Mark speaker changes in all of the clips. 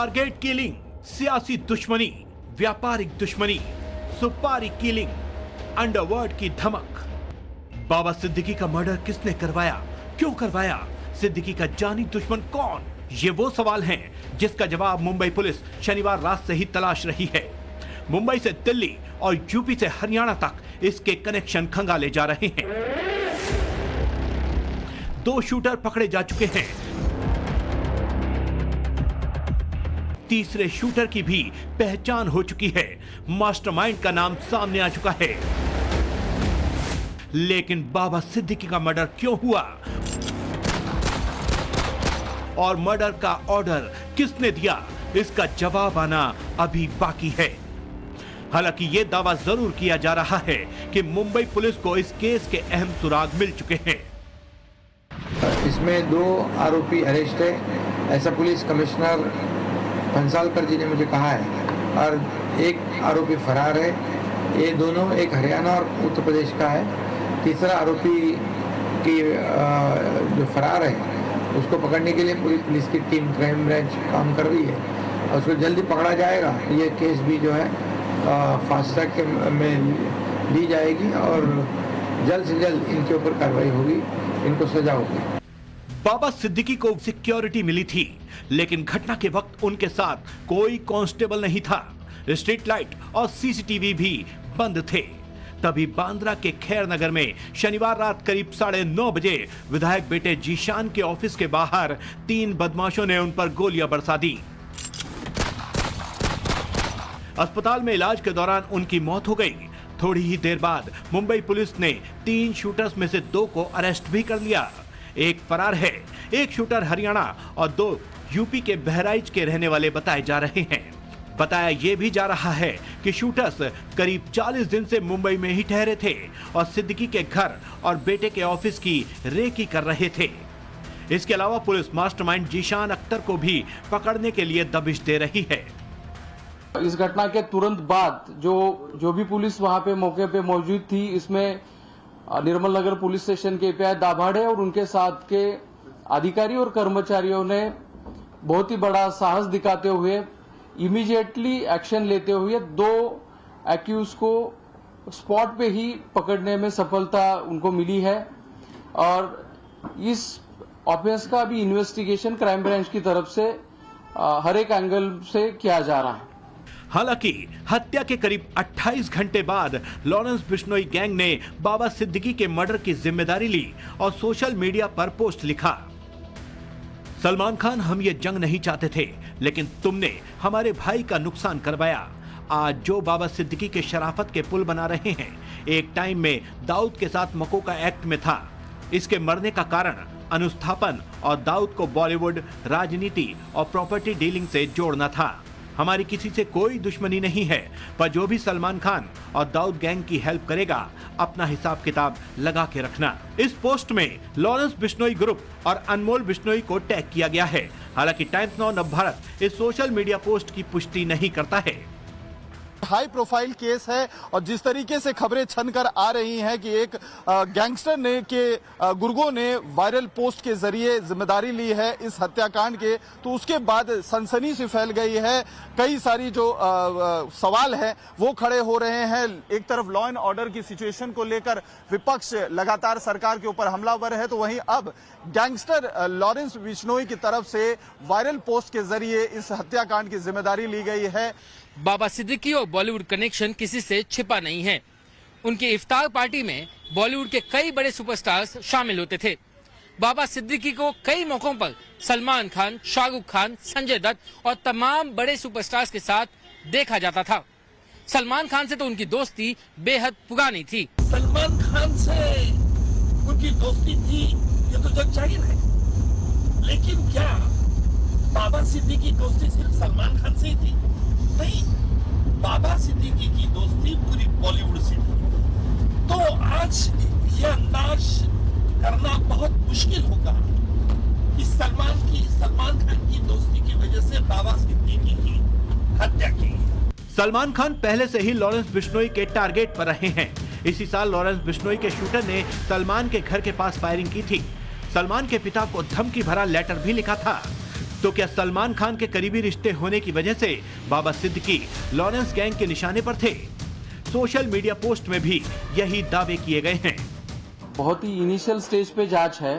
Speaker 1: Target killing, सियासी दुश्मनी, व्यापारिक दुश्मनी, सुपारी किलिंग, अंडरवर्ल्ड की धमक। बाबा सिद्दीकी का मर्डर किसने करवाया, क्यों करवाया, सिद्दीकी का जानी दुश्मन कौन? ये वो सवाल हैं जिसका जवाब मुंबई पुलिस शनिवार रात से ही तलाश रही है। मुंबई से दिल्ली और यूपी से हरियाणा तक इसके कनेक्शन खंगाले जा रहे हैं। 2 शूटर पकड़े जा चुके हैं। तीसरे शूटर की भी पहचान हो चुकी है। मास्टरमाइंड का नाम सामने आ चुका है। लेकिन बाबा सिद्दीकी का मर्डर क्यों हुआ और मर्डर का ऑर्डर किसने दिया, इसका जवाब आना अभी बाकी है। हालांकि यह दावा जरूर किया जा रहा है कि मुंबई पुलिस को इस केस के अहम सुराग मिल चुके हैं।
Speaker 2: इसमें 2 आरोपी अरेस्ट है, ऐसा पुलिस कमिश्नर पंसालकर जी ने मुझे कहा है, और 1 आरोपी फरार है। ये दोनों एक हरियाणा और उत्तर प्रदेश का है। तीसरा आरोपी की जो फरार है उसको पकड़ने के लिए पूरी पुलिस की टीम क्राइम ब्रांच काम कर रही है और उसको जल्दी पकड़ा जाएगा। ये केस भी जो है फास्ट ट्रैक में ली जाएगी और जल्द से जल्द इनके ऊपर कार्रवाई होगी, इनको सजा होगी।
Speaker 1: बाबा सिद्दीकी को सिक्योरिटी मिली थी, लेकिन घटना के वक्त उनके साथ कोई कांस्टेबल नहीं था। स्ट्रीट लाइट और सीसीटीवी भी बंद थे। तभी बांद्रा के खैर नगर में शनिवार रात करीब 9:30 बजे विधायक बेटे जीशान के ऑफिस के बाहर 3 बदमाशों ने उन पर गोलियां बरसा दी। अस्पताल में इलाज के दौरान उनकी मौत हो गई। थोड़ी ही देर बाद मुंबई पुलिस ने 3 शूटर्स में से 2 को अरेस्ट भी कर लिया। एक फरार है, 1 शूटर हरियाणा और 2 यूपी के बहराइच के रहने वाले बताए जा रहे हैं। बताया यह भी जा रहा है कि शूटर्स करीब 40 दिन से मुंबई में ही ठहरे थे और सिद्दीकी के घर और बेटे के ऑफिस की रेकी कर रहे थे। इसके अलावा पुलिस मास्टरमाइंड जीशान अख्तर को भी पकड़ने के लिए दबिश दे रही है।
Speaker 3: इस घटना के तुरंत बाद जो भी पुलिस वहां पे मौके पे मौजूद थी, इसमें निर्मल नगर पुलिस स्टेशन के एपीआई दाभाड़े और उनके साथ के अधिकारी और कर्मचारियों ने बहुत ही बड़ा साहस दिखाते हुए इमीडिएटली एक्शन लेते हुए 2 एक्यूज को स्पॉट पे ही पकड़ने में सफलता उनको मिली है और इस ऑफेंस का भी इन्वेस्टिगेशन क्राइम ब्रांच की तरफ से हर एक एंगल से किया जा रहा है।
Speaker 1: हालांकि हत्या के करीब 28 घंटे बाद लॉरेंस बिश्नोई गैंग ने बाबा सिद्दीकी के मर्डर की जिम्मेदारी ली और सोशल मीडिया पर पोस्ट लिखा, सलमान खान, हम ये जंग नहीं चाहते थे, लेकिन तुमने हमारे भाई का नुकसान करवाया। आज जो बाबा सिद्दीकी के शराफत के पुल बना रहे हैं, एक टाइम में दाऊद के साथ मकोका एक्ट में था। इसके मरने का कारण अनुस्थापन और दाऊद को बॉलीवुड, राजनीति और प्रॉपर्टी डीलिंग से जोड़ना था। हमारी किसी से कोई दुश्मनी नहीं है, पर जो भी सलमान खान और दाऊद गैंग की हेल्प करेगा, अपना हिसाब किताब लगा के रखना। इस पोस्ट में लॉरेंस बिश्नोई ग्रुप और अनमोल बिश्नोई को टैग किया गया है। हालांकि टाइम्स नाउ नवभारत इस सोशल मीडिया पोस्ट की पुष्टि नहीं करता है।
Speaker 4: हाई प्रोफाइल केस है और जिस तरीके से खबरें छनकर आ रही हैं कि एक गैंगस्टर ने गुर्गों ने वायरल पोस्ट के जरिए जिम्मेदारी ली है इस हत्याकांड के, तो उसके बाद सनसनी से फैल गई है। कई सारी जो सवाल है वो खड़े हो रहे हैं। एक तरफ लॉ एंड ऑर्डर की सिचुएशन को लेकर विपक्ष लगातार सरकार के ऊपर हमलावर है, तो वहीं अब गैंगस्टर लॉरेंस बिश्नोई की तरफ से वायरल पोस्ट के जरिए इस हत्याकांड की जिम्मेदारी ली गई है।
Speaker 5: बाबा सिद्दीकी और बॉलीवुड कनेक्शन किसी से छिपा नहीं है। उनकी इफ्तार पार्टी में बॉलीवुड के कई बड़े सुपरस्टार्स शामिल होते थे। बाबा सिद्दीकी को कई मौकों पर सलमान खान, शाहरुख खान, संजय दत्त और तमाम बड़े सुपरस्टार्स के साथ देखा जाता था। सलमान खान से तो उनकी दोस्ती बेहद पुरानी थी।
Speaker 6: सलमान खान से उनकी दोस्ती थी, ये तो जग जाहिर है। लेकिन क्या बाबा सिद्दीकी की दोस्ती सिर्फ सलमान खान से ही थी? नहीं, बाबा सिद्दीकी की दोस्ती पूरी बॉलीवुड से थी। तो आज ये अंदाज करना बहुत मुश्किल होगा कि सलमान खान की दोस्ती की वजह से बाबा सिद्दीकी की हत्या की।
Speaker 1: सलमान खान पहले से ही लॉरेंस बिश्नोई के टारगेट पर रहे हैं। इसी साल लॉरेंस बिश्नोई के शूटर ने सलमान के घर के पास फायरिंग की थी। सलमान के पिता को धमकी भरा लेटर भी लिखा था। तो क्या सलमान खान के करीबी रिश्ते होने की वजह से बाबा सिद्दीकी लॉरेंस गैंग के निशाने पर थे? सोशल मीडिया पोस्ट में भी यही दावे किए गए हैं।
Speaker 3: बहुत ही इनिशियल स्टेज पे जांच है,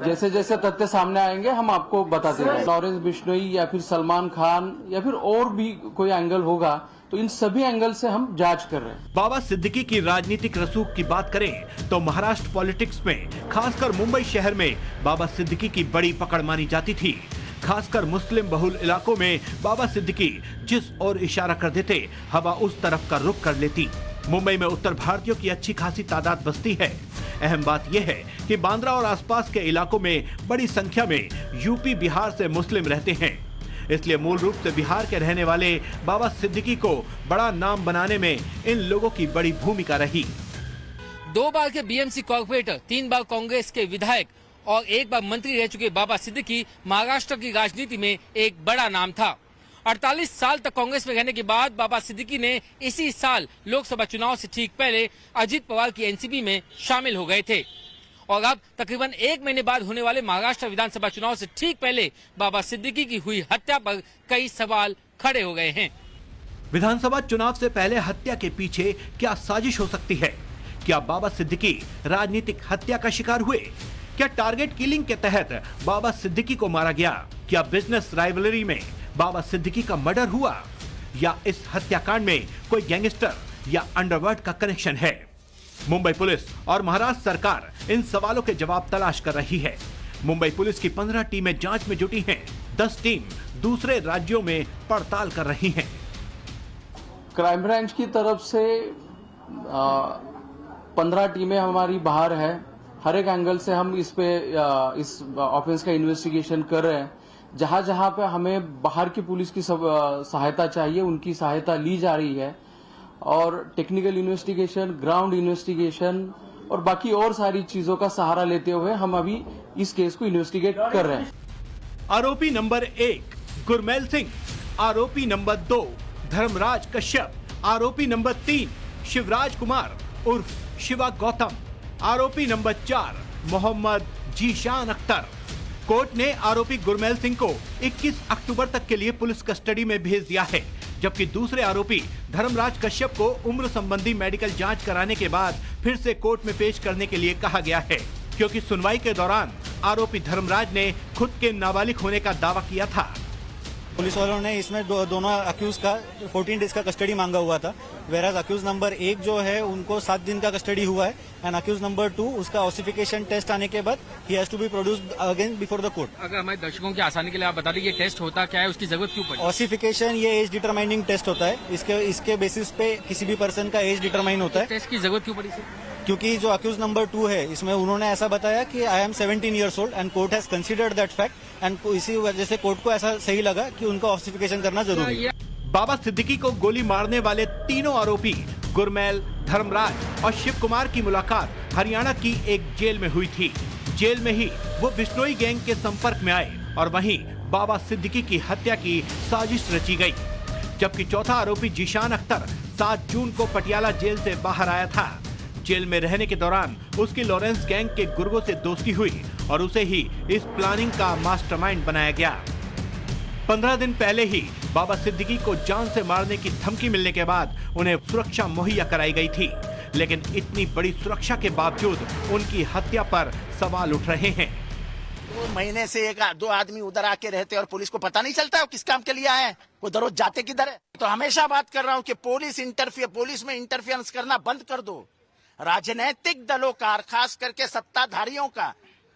Speaker 3: जैसे जैसे तथ्य सामने आएंगे हम आपको बता देंगे। लॉरेंस बिश्नोई या फिर सलमान खान या फिर और भी कोई एंगल होगा तो इन सभी एंगल से हम जांच कर रहे हैं।
Speaker 1: बाबा सिद्दीकी की राजनीतिक रसूख की बात करें तो महाराष्ट्र पॉलिटिक्स में खासकर मुंबई शहर में बाबा सिद्दीकी की बड़ी पकड़ मानी जाती थी। खासकर मुस्लिम बहुल इलाकों में बाबा सिद्दीकी जिस ओर इशारा कर देते हवा उस तरफ का रुख कर लेती। मुंबई में उत्तर भारतीयों की अच्छी खासी तादाद बसती है। अहम बात यह है कि बांद्रा और आसपास के इलाकों में बड़ी संख्या में यूपी बिहार से मुस्लिम रहते हैं। इसलिए मूल रूप से बिहार के रहने वाले बाबा सिद्दीकी को बड़ा नाम बनाने में इन लोगों की बड़ी भूमिका रही।
Speaker 5: 2 बार के बीएमसी कॉर्पोरेटर, 3 बार कांग्रेस के विधायक और 1 बार मंत्री रह चुके बाबा सिद्दीकी महाराष्ट्र की राजनीति में एक बड़ा नाम था। 48 साल तक कांग्रेस में रहने के बाद बाबा सिद्दीकी ने इसी साल लोकसभा चुनाव से ठीक पहले अजित पवार की एनसीपी में शामिल हो गए थे और अब तकरीबन 1 महीने बाद होने वाले महाराष्ट्र विधानसभा चुनाव से ठीक पहले बाबा सिद्दीकी की हुई हत्या पर कई सवाल खड़े हो गए हैं।
Speaker 1: विधानसभा चुनाव से पहले हत्या के पीछे क्या साजिश हो सकती है? क्या बाबा सिद्दीकी राजनीतिक हत्या का शिकार हुए? क्या टारगेट किलिंग के तहत बाबा सिद्दीकी को मारा गया? क्या बिजनेस राइवलरी में बाबा सिद्दीकी का मर्डर हुआ? या इस हत्याकांड में कोई गैंगस्टर या अंडरवर्ल्ड का कनेक्शन है? मुंबई पुलिस और महाराष्ट्र सरकार इन सवालों के जवाब तलाश कर रही है। मुंबई पुलिस की 15 टीमें जांच में जुटी हैं। 10 टीम दूसरे राज्यों में पड़ताल कर रही हैं।
Speaker 3: क्राइम ब्रांच की तरफ से 15 टीमें हमारी बाहर है। हर एक एंगल से हम इस ऑफेंस का इन्वेस्टिगेशन कर रहे हैं। जहां जहां पे हमें बाहर की पुलिस की सहायता चाहिए उनकी सहायता ली जा रही है और टेक्निकल इन्वेस्टिगेशन, ग्राउंड इन्वेस्टिगेशन और बाकी और सारी चीजों का सहारा लेते हुए हम अभी इस केस को इन्वेस्टिगेट कर रहे हैं।
Speaker 1: आरोपी नंबर 1 गुरमेल सिंह, आरोपी नंबर 2 धर्मराज कश्यप, आरोपी नंबर 3 शिवराज कुमार उर्फ शिवा गौतम, आरोपी नंबर 4 मोहम्मद जीशान अख्तर। कोर्ट ने आरोपी गुरमेल सिंह को 21 अक्टूबर तक के लिए पुलिस कस्टडी में भेज दिया है, जबकि दूसरे आरोपी धर्मराज कश्यप को उम्र संबंधी मेडिकल जांच कराने के बाद फिर से कोर्ट में पेश करने के लिए कहा गया है, क्योंकि सुनवाई के दौरान आरोपी धर्मराज ने खुद के नाबालिग होने का दावा किया था।
Speaker 7: पुलिस वालों ने इसमें दोनों अक्यूज का 14 डेज का कस्टडी मांगा हुआ था, वेराज अक्यूज नंबर 1 जो है उनको 7 दिन का कस्टडी हुआ है एंड अक्यूज नंबर 2 उसका ऑसिफिकेशन टेस्ट आने के बाद ही has to be produced again before the court.
Speaker 5: अगर हमारे दर्शकों की आसानी के लिए आप बता दें ये टेस्ट होता क्या है, उसकी जरूरत क्यों पड़ी?
Speaker 7: ऑसिफिकेशन ये एज डिटरमाइनिंग टेस्ट होता है। इसके बेसिस पे किसी भी पर्सन का एज डिटरमाइन होता है।
Speaker 5: टेस्ट की जरूरत क्यों पड़ी सर?
Speaker 7: क्योंकि जो अक्यूज नंबर 2 है इसमें उन्होंने ऐसा बताया कि I am 17 years old and court has considered that fact and इसी वजह से कोर्ट को ऐसा सही लगा कि उनका ऑसिफिकेशन करना जरूरी है।
Speaker 1: बाबा सिद्दीकी को गोली मारने वाले तीनों आरोपी गुरमेल, धर्मराज और शिव कुमार की मुलाकात हरियाणा की एक जेल में हुई थी। जेल में ही वो बिश्नोई गैंग के संपर्क में आए और वहीं बाबा सिद्दीकी की हत्या की साजिश रची गई। जबकि चौथा आरोपी जीशान अख्तर 7 जून को पटियाला जेल से बाहर आया था। जेल में रहने के दौरान उसकी लॉरेंस गैंग के गुर्गों से दोस्ती हुई और उसे ही इस प्लानिंग का मास्टरमाइंड बनाया गया। 15 दिन पहले ही बाबा सिद्दीकी को जान से मारने की धमकी मिलने के बाद उन्हें सुरक्षा मुहैया कराई गई थी, लेकिन इतनी बड़ी सुरक्षा के बावजूद उनकी हत्या पर सवाल उठ रहे हैं।
Speaker 8: 2 महीने से 1-2 आदमी उधर आके रहते और पुलिस को पता नहीं चलता है किस काम के लिए आए हैं, वो दररोज जाते किधर है। तो हमेशा बात कर रहा हूँ कि पुलिस में इंटरफियरेंस करना बंद कर दो। राजनीतिक दलों का और खास करके सत्ताधारियों का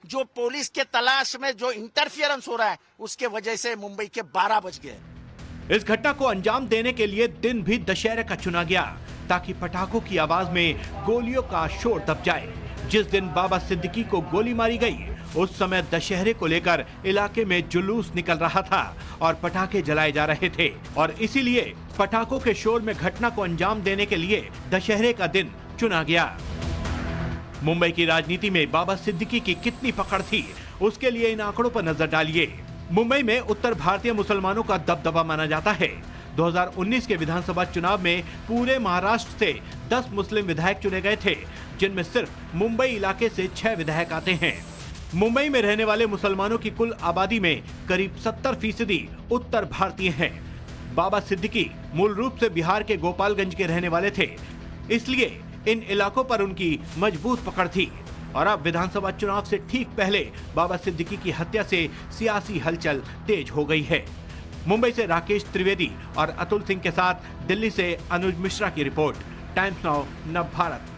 Speaker 8: जो पुलिस के तलाश में जो इंटरफियरेंस हो रहा है उसके वजह से मुंबई के 12 बज गए।
Speaker 1: इस घटना को अंजाम देने के लिए दिन भी दशहरे का चुना गया ताकि पटाखों की आवाज में गोलियों का शोर दब जाए। जिस दिन बाबा सिद्दीकी को गोली मारी गई उस समय दशहरे को लेकर इलाके में जुलूस निकल रहा था और पटाखे जलाए जा रहे थे और इसीलिए पटाखों के शोर में घटना को अंजाम देने के लिए दशहरे का दिन चुना गया। मुंबई की राजनीति में बाबा सिद्दीकी की कितनी पकड़ थी उसके लिए इन आंकड़ों पर नजर डालिए। मुंबई में उत्तर भारतीय मुसलमानों का दबदबा माना जाता है। 2019 के विधानसभा चुनाव में पूरे महाराष्ट्र से 10 मुस्लिम विधायक चुने गए थे, जिनमें सिर्फ मुंबई इलाके से 6 विधायक आते हैं। मुंबई में रहने वाले मुसलमानों की कुल आबादी में करीब 70% उत्तर भारतीय हैं। बाबा सिद्दीकी मूल रूप से बिहार के गोपालगंज के रहने वाले थे, इसलिए इन इलाकों पर उनकी मजबूत पकड़ थी। और अब विधानसभा चुनाव से ठीक पहले बाबा सिद्दीकी की हत्या से सियासी हलचल तेज हो गई है। मुंबई से राकेश त्रिवेदी और अतुल सिंह के साथ दिल्ली से अनुज मिश्रा की रिपोर्ट, टाइम्स नाउ नव भारत।